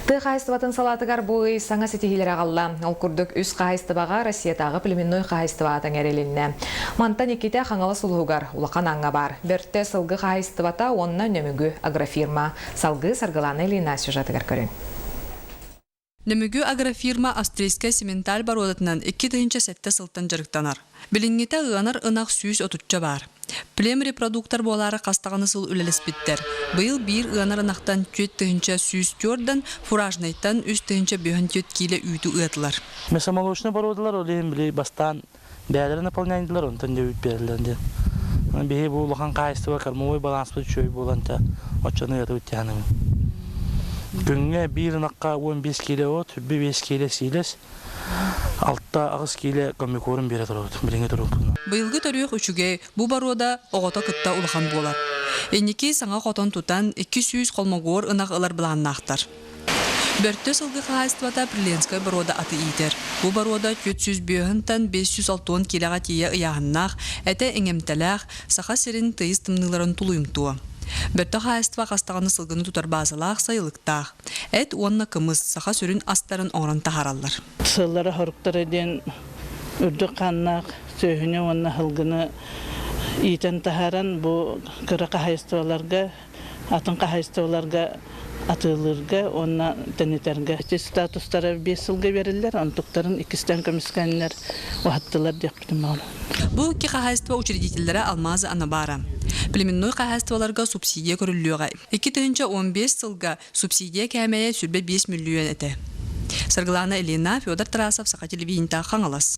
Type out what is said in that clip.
Ты хайстыватын салатыгар буй саңа сетихилер ағалла. Ол күрдік үс хайстыбаға Россиятағы племенной хайстыватын әрелінне. Мантан екеті қаңалы сұлғығар улақан аңға бар. Бөртті сылғы хайстывата онна нөмігі агрофирма. Салғы сарғыланы Лина сюжетігар көрін. Нөмігі агрофирма австрийская сементаль бародатынан 2-ті сәтті сылттан жарықтанар. Білінгеті ғанар ынақ сүйіс отутча бар. Плем репродуктор болары қастағаны сыл үлелес біттер. Бұйыл бір ғанар ынақтан 2-ті сүйіс тёрдан, фуражнайттан 3-ті бүйін кейлі үйті ұятылар. Месомолочны бародалар олейін білей бастан бәлері наполняйдылар, онтан дөйт берілденде. Бейі бұл ұлған қайыстыва кармовой баланспы чөй боланта отчаны ұяты өттяның. Күнге bir наққа 15 келе от, 5 келе сейлес, 6 ағыз келе көмекорын бере тұрады, біліңе тұрып. Бұйылғы төріқ үшіге бұ барода оғыта күтті ұлған болар. Енеке саңа қотон тұтан 200 қолмағор ынақ ылар біланын ақтар. Бөртті сылғы қағайыстывата Приленскай барода аты етер. Бұ барода 400 бүйінтан 560 келеға тие ұяғыннақ, әті әңемтәләқ, сақа серін тыйыз тымныларын тұлуымтуы. Бөртті қағайыстыва қастағаны сылғыны тұтар базылақ сайылықтақ. Әт онына кымыз сақа сүрін астарын оңран тахаралар. Сыллары хорықтар еден үрді қаннақ сөйіне онына хылғыны итен тахаран бұл кірі қағайыстываларға, атын қағайыстываларға атылырға, онына тәнетерге. Статустары 5 сылға берілер, онтықтарын 2-тен көміскәнілер уаттылар деп күтім бағын. Бұл ки қағайыстыва учредителері Алмазы Анабара. Племенной қағайыстываларға субсидия көрілуіға. 2-15 сылға субсидия кәмәйе сүрбе 5 миллион әті. Сарғылана Елена, Федор Тарасов, Сақа телевизиинта Қаңалас.